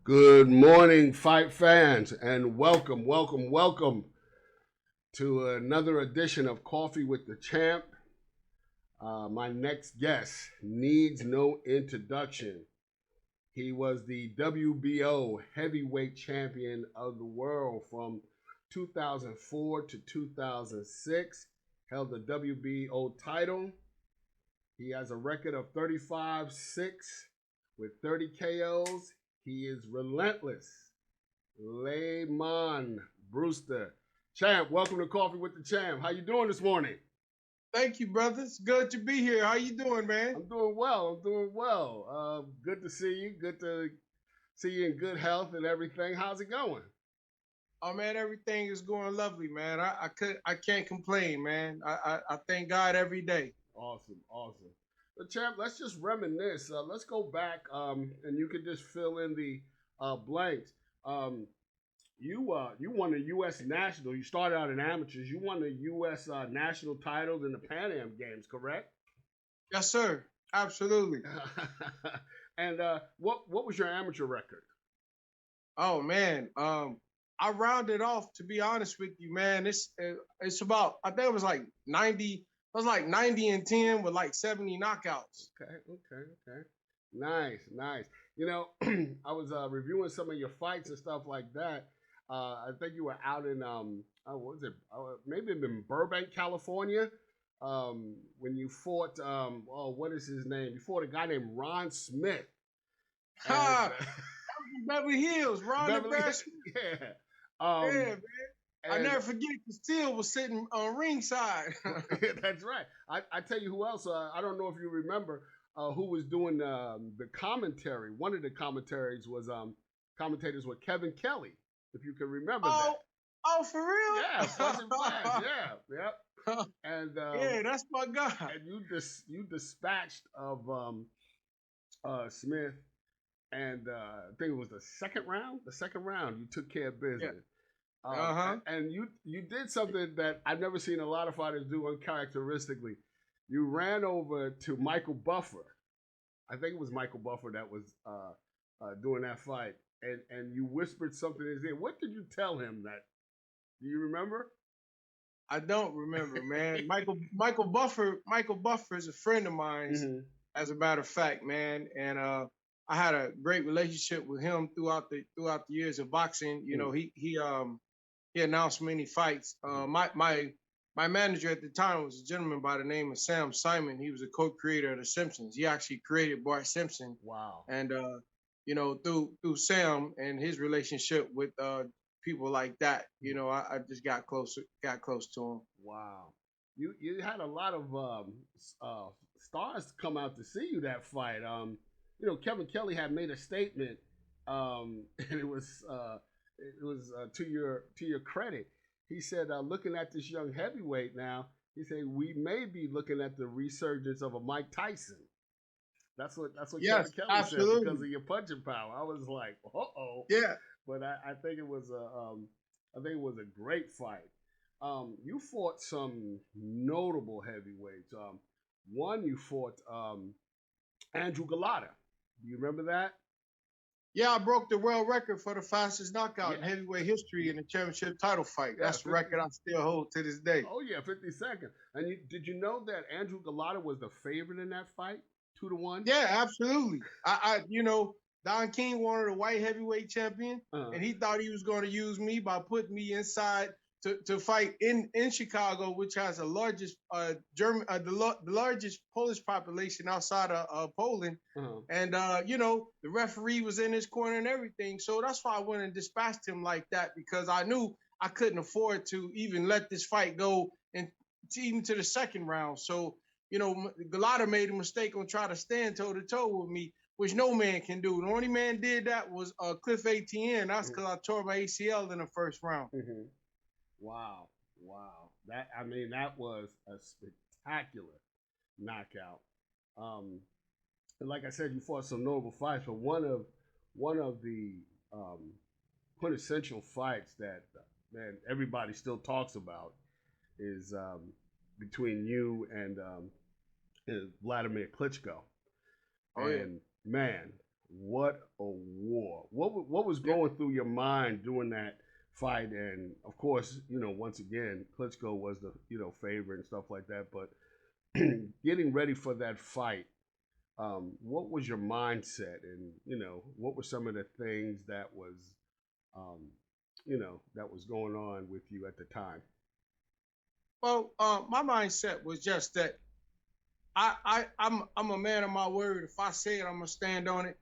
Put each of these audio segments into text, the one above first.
Good morning, fight fans, and welcome to another edition of Coffee with the Champ. My next guest needs no introduction. He was the WBO heavyweight champion of the world from 2004 to 2006, held the WBO title. He has a record of 35-6 with 30 KOs. He is relentless. Lamon Brewster. Champ, welcome to Coffee with the Champ. How you doing this morning? Thank you, brother. It's good to be here. How you doing, man? I'm doing well. Good to see you. Good to see you in good health and everything. How's it going? Oh man, everything is going lovely, man. I can't complain, man. I thank God every day. Awesome. But champ, let's just reminisce. Let's go back, and you could just fill in the blanks. Um, you won the U.S. national. You started out in amateurs. You won the U.S. National titles in the Pan Am Games, correct? Yes, sir. Absolutely. And what was your amateur record? Oh man. I rounded off. To be honest with you, man, it's about. I think it was like 90. It was like 90-10 with like 70 knockouts. Okay. Nice. You know, I was reviewing some of your fights and stuff like that. I think you were out in what was it? Maybe in Burbank, California. When you fought what is his name? You fought a guy named Ron Smith. And, Ha! Beverly Hills, Ron Beverly, Nebraska. yeah. Yeah, Um, man. I and never forget the Steel was sitting on ringside. that's right. I tell you who else. I don't know if you remember who was doing the commentary. One of the commentators was Kevin Kelly, if you can remember Oh, that. oh, for Yeah, Flesh and Flash. real? Yep. And Yeah, that's my guy. you dispatched of Smith, and I think it was the second round. The second round, you took care of Yeah. business. Uh-huh. And you did something that I've never seen a lot of fighters do uncharacteristically. You ran over to Michael Buffer. I think it was Michael Buffer that was doing that fight, and you whispered something in his ear. What did you tell him? That do you remember? I don't remember, man. Michael Buffer is a friend of mine, Mm-hmm. as a matter of fact, man. And I had a great relationship with him throughout the years of boxing. You know, he announced many fights. My manager at the time was a gentleman by the name of Sam Simon. He was a co-creator of The Simpsons. He actually created Bart Simpson, Wow. and through Sam and his relationship with people like that, I just got close to him. Wow. You had a lot of uh, stars come out to see you that fight. Kevin Kelly had made a statement, and it was to your credit. He said, looking at this young heavyweight now, he said we may be looking at the resurgence of a Mike Tyson. That's what Kevin Yes, Kelly said because absolutely. of your punching power. I was like, oh, Yeah. but I think it was a great fight. You fought some notable heavyweights. One you fought Andrew Galata. Do you remember that? Yeah, I broke the world record for the fastest knockout Yeah, in heavyweight history in a championship title fight. yeah, That's the 50. record I still hold to this day. Oh yeah, 50 seconds. And did you know that Andrew Galata was the favorite in that fight, 2-1? Yeah, absolutely. Don King wanted a white heavyweight champion, Uh, and he thought he was going to use me by putting me inside to fight in Chicago, which has the largest the largest Polish population outside of Poland. uh, And the referee was in his corner and everything. So that's why I went and dispatched him like that, because I knew I couldn't afford to even let this fight go and even to the second round. So Galata made a mistake on trying to stand toe to toe with me, which no man can do. The only man did that was Cliff ATN. That's because I tore my ACL in the first round. mm-hmm. Wow. That was a spectacular knockout. Um, and like I said, you fought some notable fights, but one of the quintessential fights that man everybody still talks about is between you and Vladimir Klitschko. Oh yeah. And man, What a war! What was Yeah. going through your mind during that fight? And of course, once again, Klitschko was the favorite and stuff like that. But getting ready for that fight, what was your mindset? And what were some of the things um, that was going on with you at the time? Well, my mindset was just that I'm a man of my word. If I say it, I'm gonna stand on it.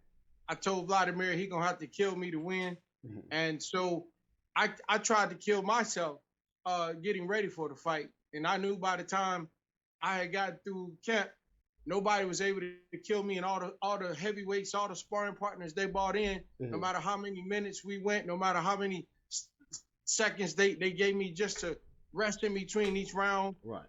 I told Vladimir he gonna have to kill me to win, Mhm. and so I tried to kill myself getting ready for the fight, and I knew by the time I had gotten through camp, nobody was able to kill me, and all the heavyweights, all the sparring partners they bought in. No Mhm. matter how many minutes we went, no matter how many seconds they gave me just to rest in between each round Right.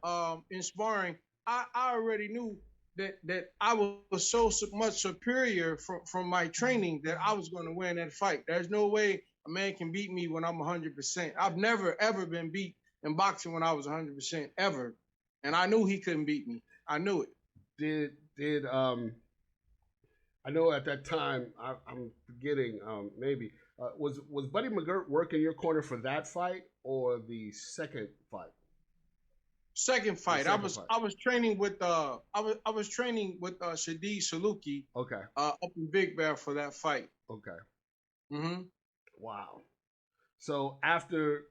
in sparring, I already knew that I was so much superior from my training that I was going to win that fight. There's no way a man can beat me when I'm 100%. I've never ever been beat in boxing when I was 100% ever, and I knew he couldn't beat me. I knew it. Did I know at that time I'm forgetting maybe was Buddy McGirt working your corner for that fight or the second fight? Second The fight, I second was fight. I was training with I was training with Shadi Saluki Okay. up in Big Bear for that fight. Okay. Mm-hmm. Wow. So after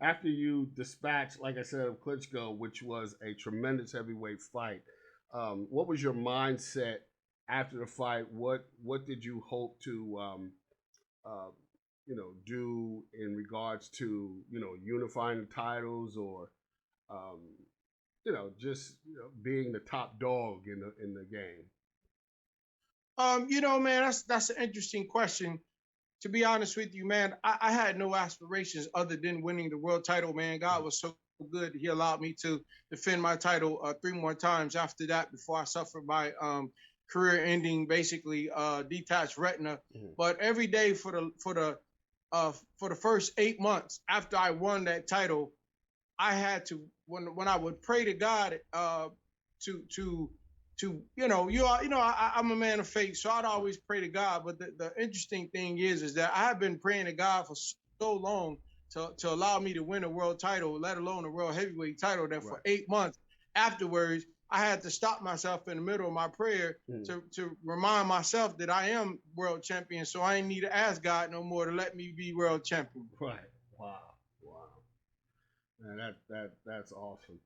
after you dispatched, like I said, of Klitschko, which was a tremendous heavyweight fight, what was your mindset after the fight? What did you hope to uh, do in regards to unifying the titles or um, just being the top dog in the game? Man, that's an interesting question. To be honest with you, man, I had no aspirations other than winning the world title, man. God was so good. He allowed me to defend my title three more times after that before I suffered my career ending, basically detached retina. Mhm. But every day for the first 8 months after I won that title, I had to when I would pray to God to to I'm a man of faith, so I'd Right. always pray to God. But the interesting thing is that I have been praying to God for so long to allow me to win a world title, let alone a world heavyweight title. That for Right. 8 months afterwards, I had to stop myself in the middle of my prayer Mhm. to remind myself that I am world champion. So I ain't need to ask God no more to let me be world champion. Right. Wow. Wow. Man, that's awesome.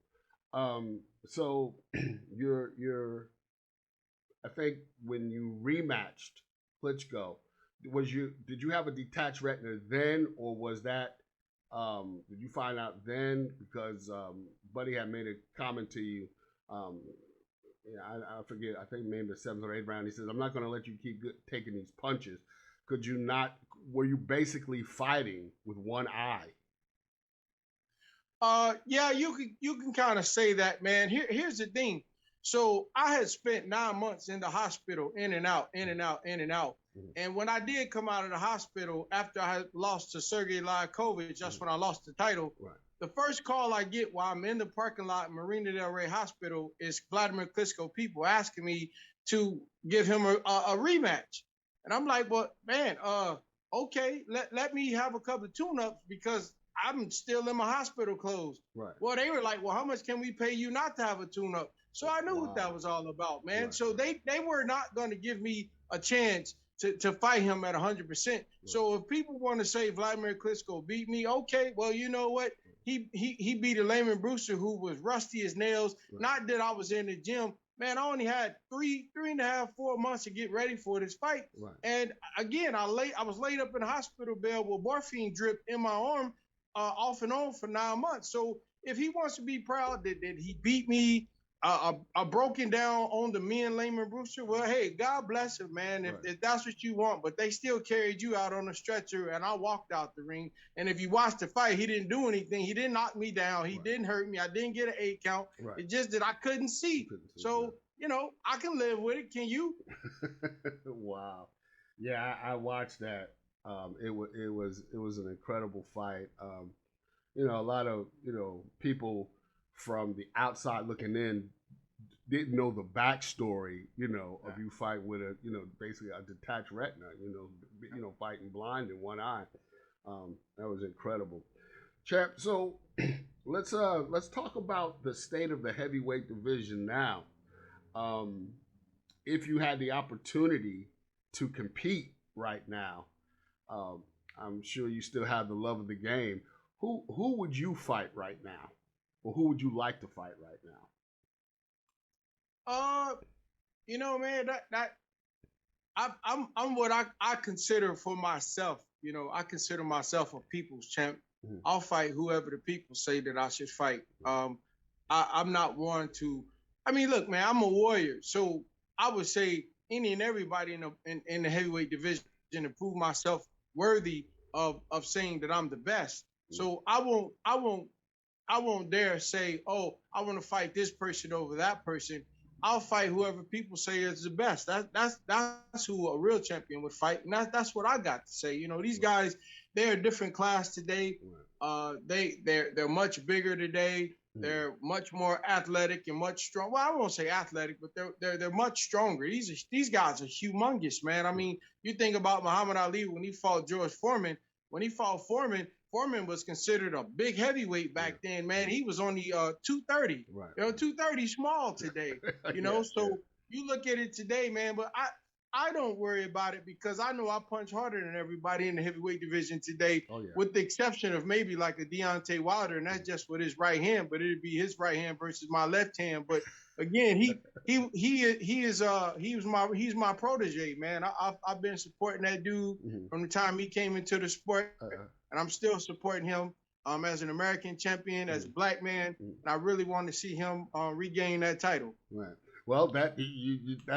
So you're I think when you rematched Klitschko, did you have a detached retina then, or was that did you find out then because Buddy had made a comment to you? Um, yeah, I forget. I think maybe the seventh or eighth round. He says, "I'm not going to let you keep taking these punches." Could you not? Were you basically fighting with one eye? Yeah, you can kind of say that, man. Here's the thing. So I had spent 9 months in the hospital, in and out, in and out, in and out. Mhm. And when I did come out of the hospital after I had lost to Sergey Liakovich, that's Mhm. when I lost the title. Right. The first call I get while I'm in the parking lot at Marina Del Rey Hospital is Vladimir Klitschko people asking me to give him a rematch. And I'm like, well, man, okay, let me have a couple of tune-ups because I'm still in my hospital clothes. Right. Well, they were like, well, how much can we pay you not to have a tune-up? So I knew what that Wow. was all about, man. Right. So they were not going to give me a chance to fight him at 100%. Right. So if people want to say Vladimir Klitschko beat me, okay, well, you know what? He beat a Lamon Brewster who was rusty as nails. Right. Not that I was in the gym. Man, I only had three and a half, 4 months to get ready for this fight. Right. And again, I was laid up in the hospital bed with morphine drip in my arm off and on for 9 months. So if he wants to be proud that he beat me, broken down on the me and Lamon Brewster, well, hey, God bless him, man. If, Right. if that's what you want, but they still carried you out on a stretcher, and I walked out the ring. And if you watch the fight, he didn't do anything. He didn't knock me down. He Right. didn't hurt me. I didn't get an 8 count. Right. It's just that I couldn't You see. couldn't see. So I can live with it. Can you? Wow. Yeah, I watched that. It was an incredible fight. A lot of people from the outside looking in didn't know the backstory, of you fight with a, basically a detached retina, fighting blind in one eye. That was incredible. Champ, so let's talk about the state of the heavyweight division now. Um, if you had the opportunity to compete right now, um, I'm sure you still have the love of the game. Who would you fight right now, or who would you like to fight right now? Man, that I'm what I consider for myself. I consider myself a people's champ. Mm-hmm. I'll fight whoever the people say that I should fight. I'm not one to. I mean, look, man, I'm a warrior, so I would say any and everybody in the heavyweight division to prove myself worthy of saying that I'm the best. Mm-hmm. So I won't dare say, oh, I want to fight this person over that person. I'll fight whoever people say is the best. That's who a real champion would fight, and that's what I got to say. These guys, they're a different class today. They're much bigger today. They're much more athletic and much strong. Well, I won't say athletic, but they're much stronger. These guys are humongous, man. I mean, you think about Muhammad Ali when he fought George Foreman. When he fought Foreman was considered a big heavyweight back then, man. He was only 230. Right. 230 small today. So you look at it today, man, but I don't worry about it because I know I punch harder than everybody in the heavyweight division today, with the exception of maybe like a Deontay Wilder, and that's just with his right hand, but it'd be his right hand versus my left hand. But again, he's my protege, man. I've been supporting that dude from the time he came into the sport, and I'm still supporting him as an American champion, as a black man, and I really want to see him regain that title. Right. Well, that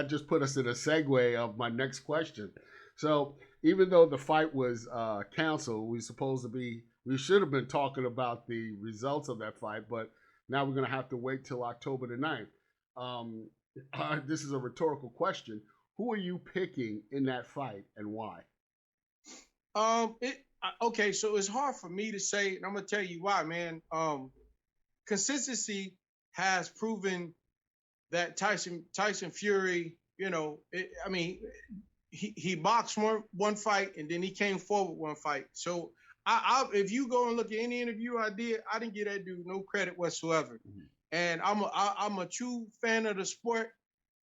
just put us in a segue of my next question. So, even though the fight was canceled, we should have been talking about the results of that fight, but now we're going to have to wait till October the 9th. This is a rhetorical question. Who are you picking in that fight and why? Okay, so it's hard for me to say, and I'm going to tell you why, man. Consistency has proven that Tyson Fury, he boxed one fight and then he came forward one fight. So if you go and look at any interview I didn't give that dude no credit whatsoever. Mm-hmm. And I'm a true fan of the sport,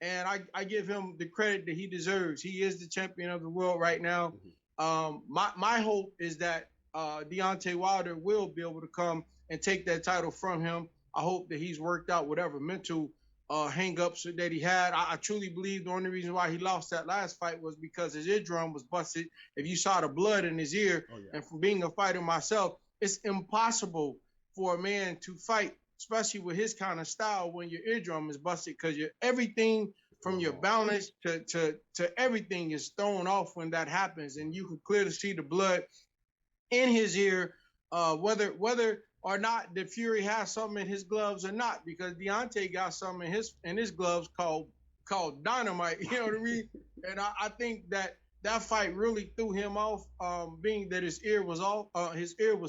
and I give him the credit that he deserves. He is the champion of the world right now. Mm-hmm. My hope is that Deontay Wilder will be able to come and take that title from him. I hope that he's worked out whatever mental hang-ups that he had. I truly believe the only reason why he lost that last fight was because his eardrum was busted. If you saw the blood in his ear, and from being a fighter myself, it's impossible for a man to fight, especially with his kind of style, when your eardrum is busted, because everything from your balance to everything is thrown off when that happens, and you can clearly see the blood in his ear, whether or not the Fury has something in his gloves or not, because Deontay got something in his gloves called dynamite. You know what I mean? And I think that fight really threw him off, being that his ear was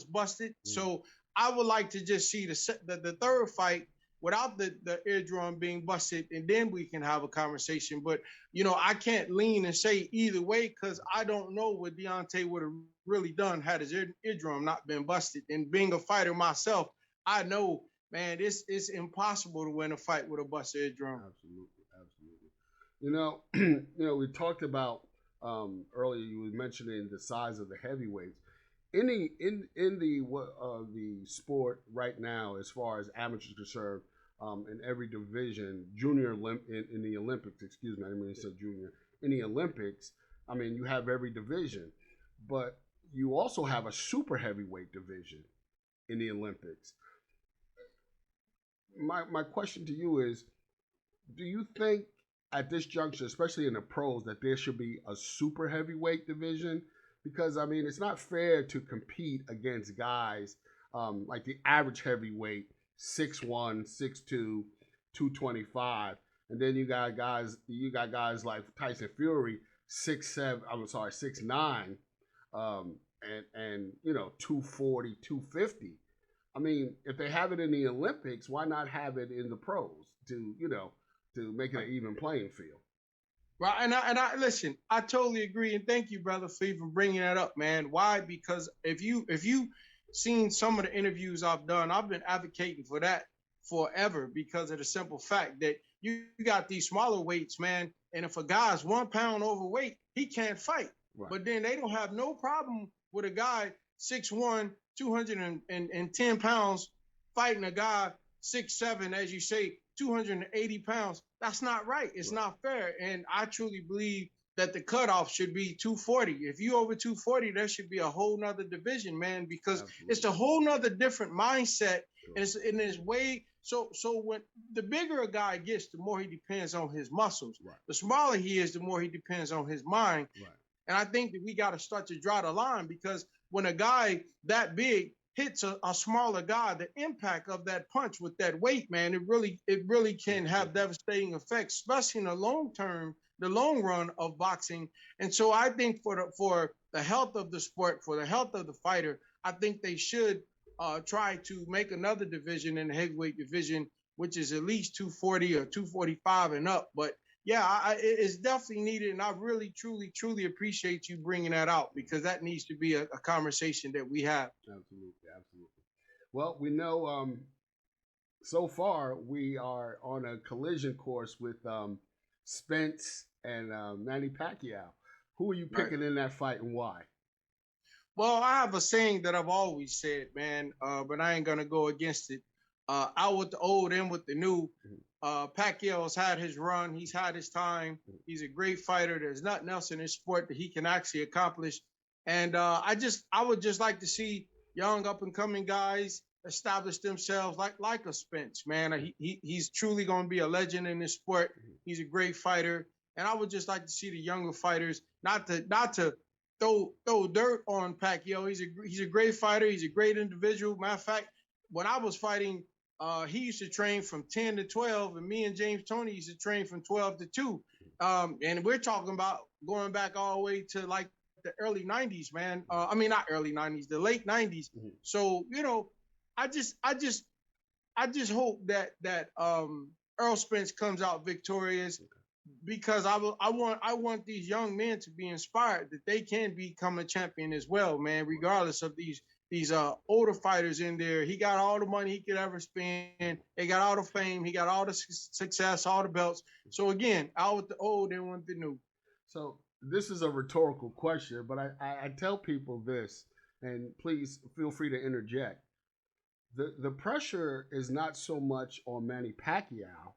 busted. Mm-hmm. So I would like to just see the third fight without the eardrum being busted, and then we can have a conversation. But, I can't lean and say either way, because I don't know what Deontay would have really done had his eardrum not been busted. And being a fighter myself, I know, man, it's impossible to win a fight with a busted eardrum. Absolutely. We talked about earlier, you were mentioning the size of the heavyweights. In the sport right now, as far as amateurs concerned, in every division, in the Olympics, excuse me, I didn't mean to say junior. In the Olympics, I mean, you have every division, but you also have a super heavyweight division in the Olympics. My question to you is, do you think at this juncture, especially in the pros, that there should be a super heavyweight division? Because, I mean, it's not fair to compete against guys like the average heavyweight, 6'1", 6'2", 225, and then you got guys like Tyson Fury, 6'9", and 240, 250. I mean, if they have it in the Olympics, why not have it in the pros to to make it an even playing field. Right, and I listen. I totally agree, and thank you, brother, for even bringing that up, man. Why? Because if you seen some of the interviews I've done, I've been advocating for that forever because of the simple fact that you got these smaller weights, man, and if a guy's 1 pound overweight, he can't fight. Right. But then they don't have no problem with a guy 6'1", 210 pounds fighting a guy 6'7", as you say, 280 pounds. That's not right. It's not fair. And I truly believe that the cutoff should be 240. If you over 240, there should be a whole nother division, man, because it's a whole nother different mindset. Sure. And it's way so when the bigger a guy gets, the more he depends on his muscles. Right. The smaller he is, the more he depends on his mind. Right. And I think that we got to start to draw the line, because when a guy that big hits a smaller guy, the impact of that punch with that weight, man, it really can have devastating effects, especially in the long run of boxing. And so I think for the health of the sport, for the health of the fighter, I think they should try to make another division in the heavyweight division, which is at least 240 or 245 and up. But yeah, it's definitely needed, and I really, truly appreciate you bringing that out, because that needs to be a conversation that we have. Absolutely. Well, we know so far we are on a collision course with Spence and Manny Pacquiao. Who are you picking in that fight, and why? Well, I have a saying that I've always said, man, but I ain't gonna go against it. Out with the old, in with the new. Pacquiao's had his run. He's had his time. He's a great fighter. There's nothing else in his sport that he can actually accomplish. And I would just like to see young up and coming guys establish themselves like a Spence, man. He's truly going to be a legend in this sport. He's a great fighter. And I would just like to see the younger fighters not to throw dirt on Pacquiao. He's a great fighter. He's a great individual. Matter of fact, when I was fighting, he used to train from 10 to 12, and me and James Toney used to train from 12 to 2. And we're talking about going back all the way to like the early 90s, man. I mean, not early 90s, the late 90s. Mm-hmm. So, you know, I just hope that Earl Spence comes out victorious, because I want these young men to be inspired that they can become a champion as well, man, regardless of these older fighters in there. He got all the money he could ever spend. He got all the fame. He got all the success, all the belts. So again, out with the old, in with the new. So this is a rhetorical question, but I tell people this, and please feel free to interject. The pressure is not so much on Manny Pacquiao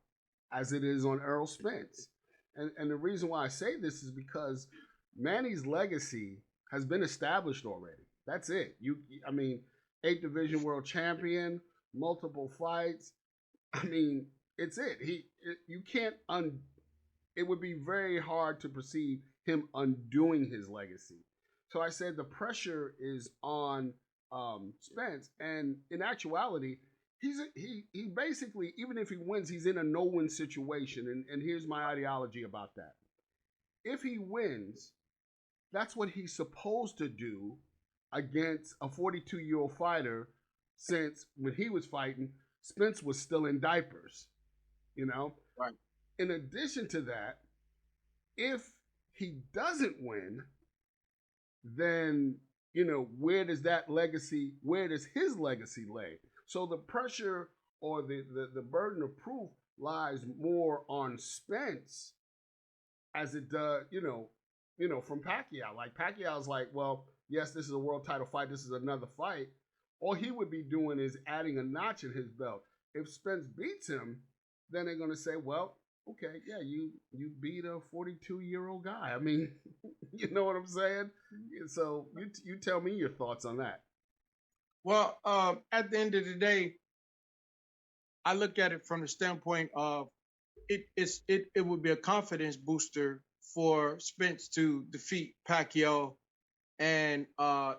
as it is on Earl Spence. And the reason why I say this is because Manny's legacy has been established already. That's it. I mean, 8 division world champion, multiple fights. I mean, it's it. You can't it would be very hard to perceive him undoing his legacy. So I said the pressure is on Spence, and in actuality, he basically, even if he wins, he's in a no-win situation. And here's my ideology about that. If he wins, that's what he's supposed to do against a 42-year-old fighter, since when he was fighting, Spence was still in diapers, you know? Right. In addition to that, if he doesn't win, then, you know, where does his legacy lay? So the pressure or the burden of proof lies more on Spence as it does, you know, from Pacquiao. Like Pacquiao's like, well, yes, this is a world title fight. This is another fight. All he would be doing is adding a notch in his belt. If Spence beats him, then they're going to say, well, okay, yeah, you beat a 42-year-old guy. I mean, you know what I'm saying? So you tell me your thoughts on that. Well, at the end of the day, I look at it from the standpoint of it would be a confidence booster for Spence to defeat Pacquiao, and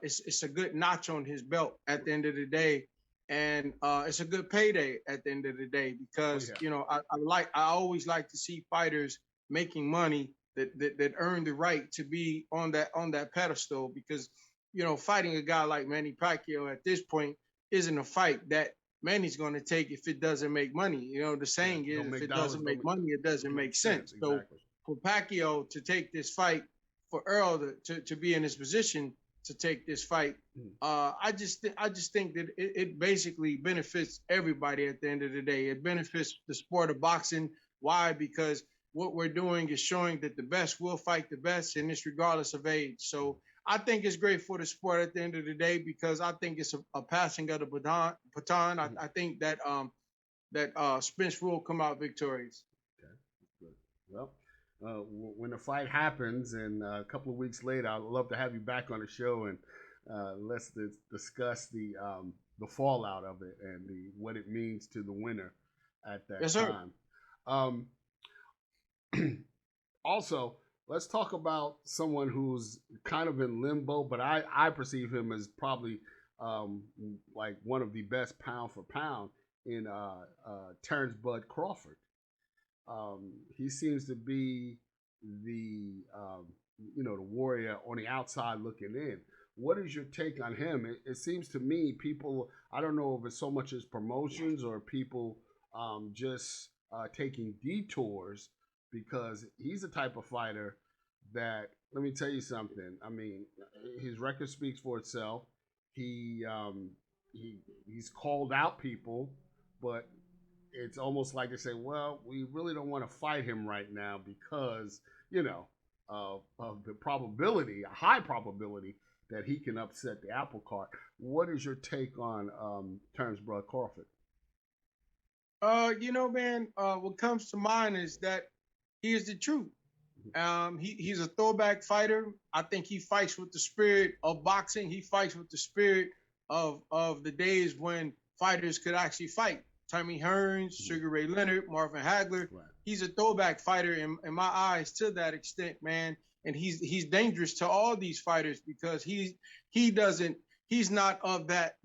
it's a good notch on his belt at the end of the day, and it's a good payday at the end of the day, because you know I always like to see fighters making money that earn the right to be on that pedestal, because you know fighting a guy like Manny Pacquiao at this point isn't a fight that Manny's going to take if it doesn't make money. You know, the saying is, if it doesn't make money, it doesn't make sense. So exactly. for Pacquiao to take this fight, for Earl to be in this position to take this fight, I just think that it basically benefits everybody at the end of the day. It benefits the sport of boxing. Why? Because what we're doing is showing that the best will fight the best, and it's regardless of age. So I think it's great for the sport at the end of the day because I think it's a passing of the baton. I think that Spence will come out victorious. Okay, good. Well, when the fight happens, and a couple of weeks later, I'd love to have you back on the show and let's discuss the fallout of it and what it means to the winner at that time. Also, let's talk about someone who's kind of in limbo, but I perceive him as probably like one of the best pound for pound in Terrence Bud Crawford. He seems to be the the warrior on the outside looking in. What is your take on him? It seems to me people, I don't know if it's so much as promotions or people just taking detours, because he's the type of fighter that, let me tell you something. I mean, his record speaks for itself. He's called out people, but it's almost like they say, well, we really don't want to fight him right now because, of the probability, a high probability that he can upset the apple cart. What is your take on Terrence Bud Crawford? Man, what comes to mind is that he is the truth. He's a throwback fighter. I think he fights with the spirit of boxing. He fights with the spirit of the days when fighters could actually fight. Tommy Hearns, Sugar Ray Leonard, Marvin Hagler. Right. He's a throwback fighter in my eyes to that extent, man. And he's dangerous to all these fighters because he's not of that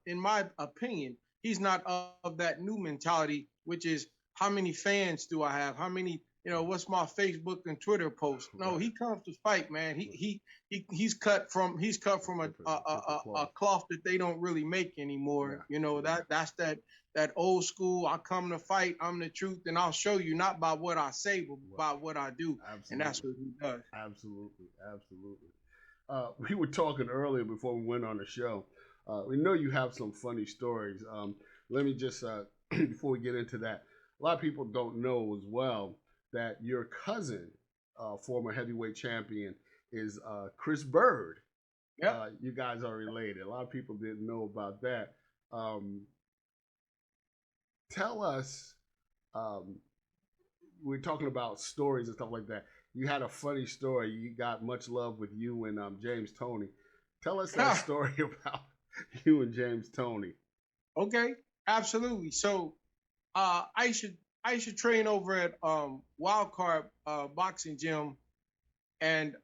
in my opinion, he's not of that new mentality, which is how many fans do I have? How many, what's my Facebook and Twitter post? No, he comes to fight, man. He's cut from a cloth that they don't really make anymore. Yeah. That's that old school. I come to fight. I'm the truth, and I'll show you not by what I say, but by what I do. Absolutely. And that's what he does. Absolutely. We were talking earlier before we went on the show. We know you have some funny stories. Let me just before we get into that, a lot of people don't know as well that your cousin, former heavyweight champion, is Chris Bird. Yeah. You guys are related. A lot of people didn't know about that. Tell us, we're talking about stories and stuff like that. You had a funny story. You got much love with you and James Toney. Tell us that story about you and James Toney. Okay, absolutely. So I should train over at Wildcard Boxing Gym, and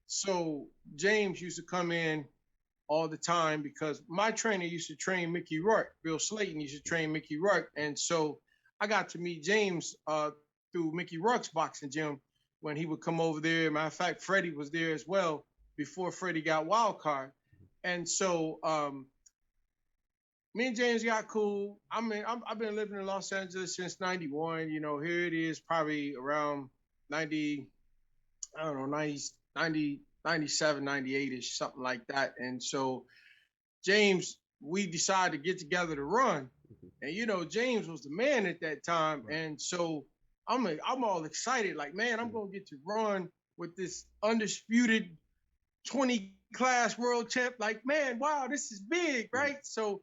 so James used to come in all the time because my trainer used to train Mickey Rourke. Bill Slayton used to train Mickey Rourke, and so I got to meet James through Mickey Rourke's boxing gym when he would come over there. Matter of fact, Freddie was there as well before Freddie got Wildcard, and so me and James got cool. I mean, I've been living in Los Angeles since '91. Here it is, probably around 90, I don't know, 90, 97, 98-ish, something like that. And so James, we decided to get together to run. And, James was the man at that time. Right. And so I'm all excited, like, man, I'm going to get to run with this undisputed 20 class world champ. Like, man, wow, this is big, right? So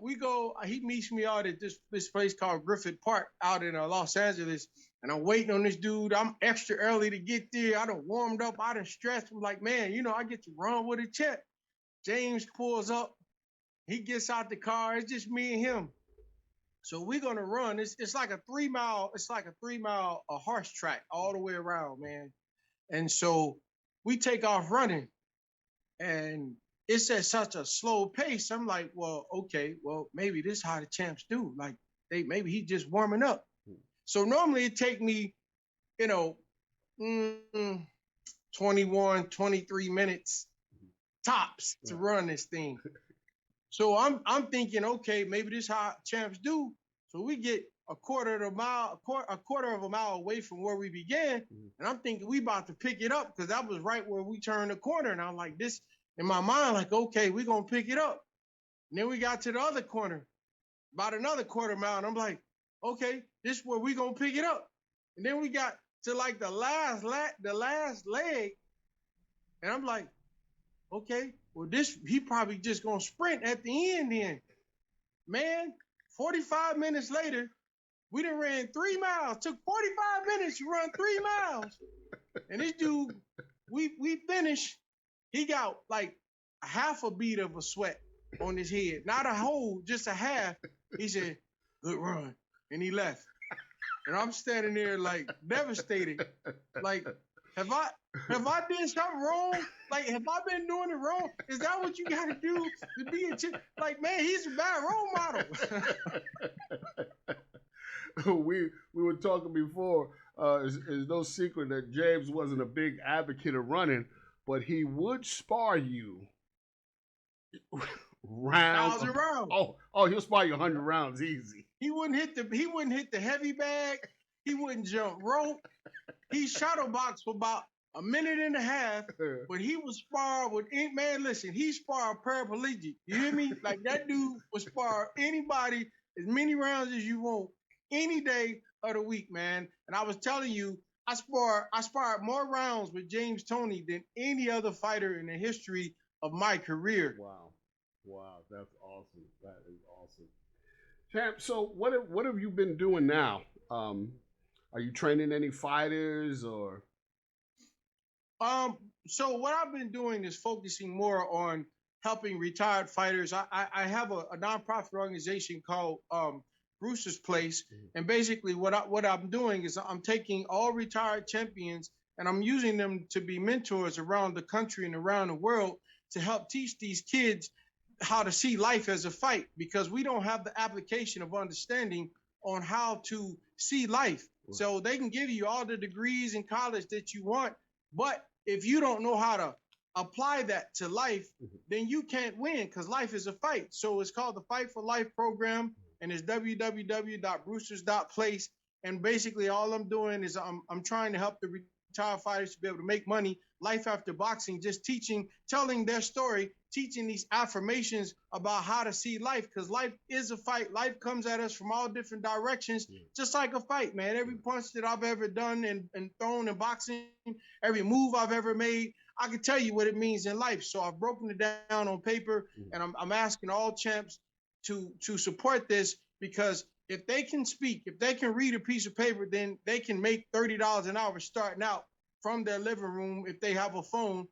we go, he meets me out at this place called Griffith Park out in Los Angeles. And I'm waiting on this dude. I'm extra early to get there. I done warmed up. I done stretched. I'm like, man, I get to run with a champ. James pulls up. He gets out the car. It's just me and him. So we're going to run. It's like a 3 mile, horse track all the way around, man. And so we take off running. And it's at such a slow pace. I'm like, well, okay, well, maybe this is how the champs do. Like, maybe he's just warming up. So normally it take me, 21, 23 minutes tops to run this thing. So I'm thinking, okay, maybe this how champs do. So we get a quarter of a mile, a quarter of a mile away from where we began, and I'm thinking we about to pick it up because that was right where we turned the corner. And I'm like, this in my mind, like, okay, we gonna pick it up. And then we got to the other corner, about another quarter mile, and I'm like, okay, this is where we gonna pick it up. And then we got to like the last leg, and I'm like, okay, well this he probably just gonna sprint at the end then. Man, 45 minutes later, we done ran 3 miles. Took 45 minutes to run 3 miles. And this dude, we finished. He got like a half a bead of a sweat on his head. Not a whole, just a half. He said, good run. And he left. And I'm standing there like devastated. Like, have I done something wrong? Like, have I been doing it wrong? Is that what you got to do to be a like, man, he's a bad role model. we were talking before. It's no secret that James wasn't a big advocate of running, but he would spar you round. 1,000 rounds. Oh, he'll spar you 100 rounds easy. He wouldn't hit the heavy bag. He wouldn't jump rope. He shadow boxed for about a minute and a half, but he was spar with man. Listen, he sparred paraplegic. You hear me? Like that dude would spar anybody as many rounds as you want any day of the week, man. And I was telling you, I sparred more rounds with James Toney than any other fighter in the history of my career. Wow, that's awesome. That is awesome. Champ, so what have you been doing now? Are you training any fighters or? So what I've been doing is focusing more on helping retired fighters. I have a nonprofit organization called Brewster's Place, and basically what I'm doing is I'm taking all retired champions and I'm using them to be mentors around the country and around the world to help teach these kids how to see life as a fight, because we don't have the application of understanding on how to see life. So they can give you all the degrees in college that you want, but if you don't know how to apply that to life, then you can't win, because life is a fight. So it's called the Fight for Life program, and it's www.brewsters.place. And basically all I'm doing is I'm trying to help the retired fighters to be able to make money, life after boxing, just telling their story, teaching these affirmations about how to see life, because life is a fight. Life comes at us from all different directions, just like a fight, man. Every punch that I've ever done and thrown in boxing, every move I've ever made, I can tell you what it means in life. So I've broken it down on paper, and I'm asking all champs to support this, because if they can speak, if they can read a piece of paper, then they can make $30 an hour starting out from their living room if they have a phone,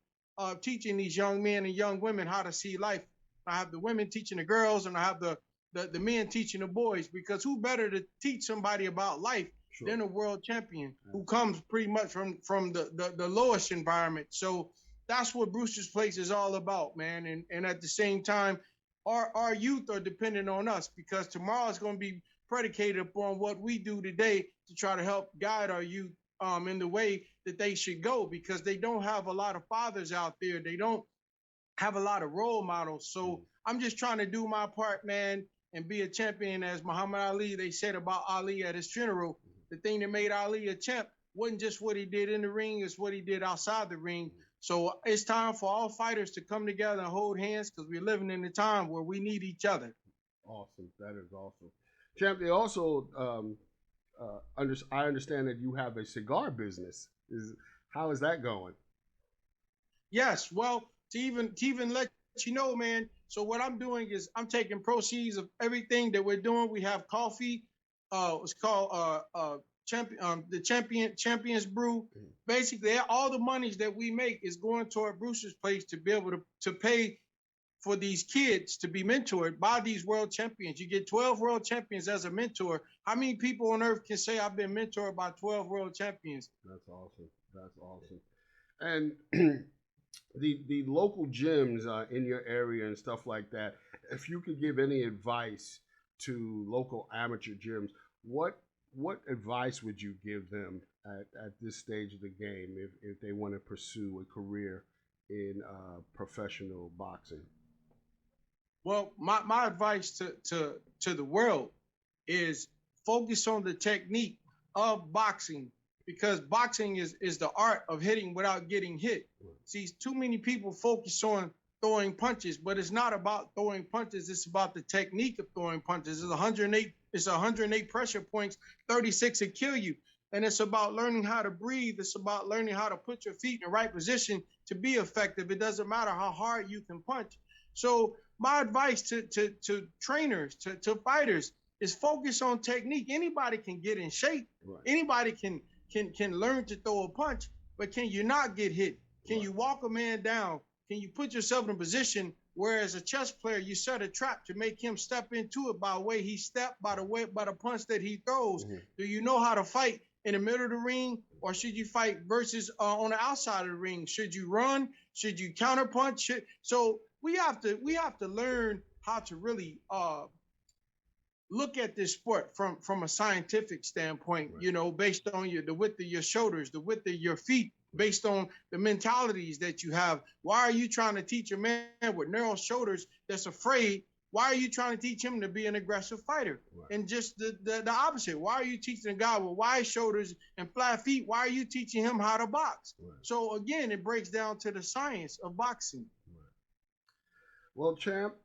teaching these young men and young women how to see life. I have the women teaching the girls, and I have the men teaching the boys, because who better to teach somebody about life than a world champion who comes pretty much from the lowest environment. So that's what Brewster's Place is all about, man. And at the same time, our youth are dependent on us, because tomorrow is going to be predicated upon what we do today to try to help guide our youth in the way that they should go, because they don't have a lot of fathers out there. They don't have a lot of role models. So I'm just trying to do my part, man, and be a champion. As Muhammad Ali, they said about Ali at his funeral, the thing that made Ali a champ wasn't just what he did in the ring, it's what he did outside the ring. So it's time for all fighters to come together and hold hands, because we're living in a time where we need each other. Awesome. That is awesome. Champ, they also, I understand that you have a cigar business. How is that going? Yes. Well, to even let you know, man. So what I'm doing is I'm taking proceeds of everything that we're doing. We have coffee. It's called Champions Brew. Basically, all the monies that we make is going toward Brewster's Place to be able to pay for these kids to be mentored by these world champions. You get 12 world champions as a mentor. How many people on earth can say I've been mentored by 12 world champions? That's awesome. That's awesome. And the local gyms in your area and stuff like that, if you could give any advice to local amateur gyms, what advice would you give them at this stage of the game if they want to pursue a career in professional boxing? Well, my advice to the world is focus on the technique of boxing because boxing is the art of hitting without getting hit. See, too many people focus on throwing punches, but it's not about throwing punches. It's about the technique of throwing punches. It's 108. It's 108 pressure points. 36 will kill you. And it's about learning how to breathe. It's about learning how to put your feet in the right position to be effective. It doesn't matter how hard you can punch. So my advice to trainers, to fighters, is focus on technique. Anybody can get in shape. Right. Anybody can learn to throw a punch, but can you not get hit? Can right. you walk a man down? Can you put yourself in a position where, as a chess player, you set a trap to make him step into it by the way he stepped, by the punch that he throws? Mm-hmm. Do you know how to fight in the middle of the ring, or should you fight versus on the outside of the ring? Should you run? Should you counterpunch? So we have to learn how to really look at this sport from a scientific standpoint, right. You know, based on the width of your shoulders, the width of your feet, based on the mentalities that you have. Why are you trying to teach a man with narrow shoulders that's afraid? Why are you trying to teach him to be an aggressive fighter? Right. And just the opposite. Why are you teaching a guy with wide shoulders and flat feet? Why are you teaching him how to box? Right. So again, it breaks down to the science of boxing. Right. Well, champ,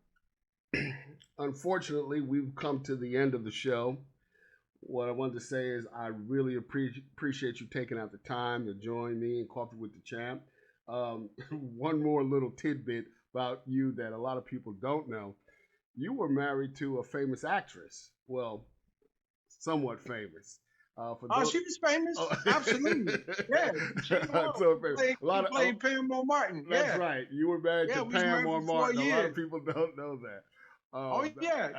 unfortunately, we've come to the end of the show. What I wanted to say is I really appreciate you taking out the time to join me in Coffee with the Champ. One more little tidbit about you that a lot of people don't know. You were married to a famous actress. Well, somewhat famous. She was famous. Oh. Absolutely. Yeah. She played Pam Martin. That's right. You were married to Pam Martin. A lot of people don't know that.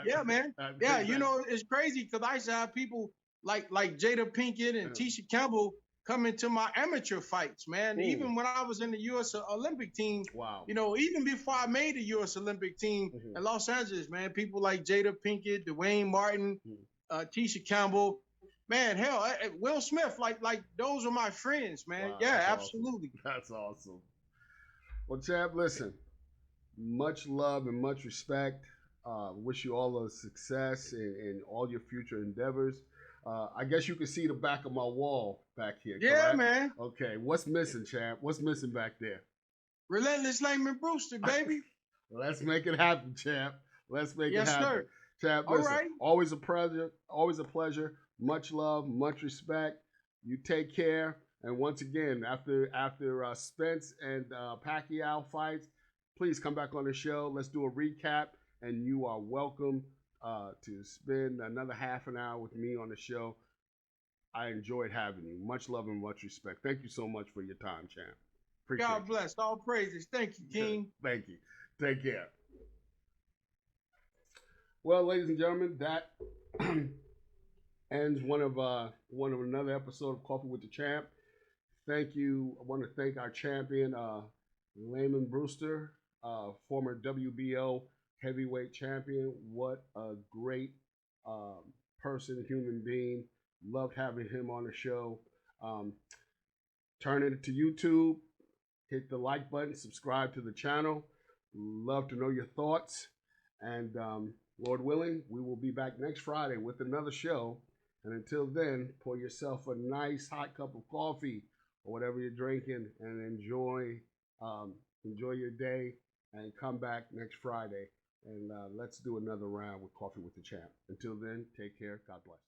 Yeah, man. Yeah, you know, it's crazy because I used to have people like Jada Pinkett and Tisha Campbell come into my amateur fights, man. Ooh. Even when I was in the U.S. Olympic team, wow. You know, even before I made the U.S. Olympic team in Los Angeles, man, people like Jada Pinkett, Dwayne Martin, Tisha Campbell, man, hell, Will Smith, like those are my friends, man. Wow, yeah, absolutely. Awesome. That's awesome. Well, champ, listen, much love and much respect. Wish you all the success in all your future endeavors. I guess you can see the back of my wall back here. Yeah, correct? Man. Okay, what's missing, champ? What's missing back there? Relentless Lamon Brewster, baby. Let's make it happen, champ. Let's make it happen. Yes, sir. Champ, listen, all right. Always a pleasure. Always a pleasure. Much love, much respect. You take care. And once again, after Spence and Pacquiao fights, please come back on the show. Let's do a recap. And you are welcome to spend another half an hour with me on the show. I enjoyed having you. Much love and much respect. Thank you so much for your time, champ. Appreciate God bless. All praises. Thank you, King. Thank you. Take care. Well, ladies and gentlemen, that ends one of another episode of Coffee with the Champ. Thank you. I want to thank our champion, Lamon Brewster, former WBO heavyweight champion. What a great person, human being. Loved having him on the show. Turn it to YouTube. Hit the like button. Subscribe to the channel. Love to know your thoughts. And Lord willing, we will be back next Friday with another show. And until then, pour yourself a nice hot cup of coffee or whatever you're drinking and enjoy your day and come back next Friday. And let's do another round with Coffee with the Champ. Until then, take care. God bless.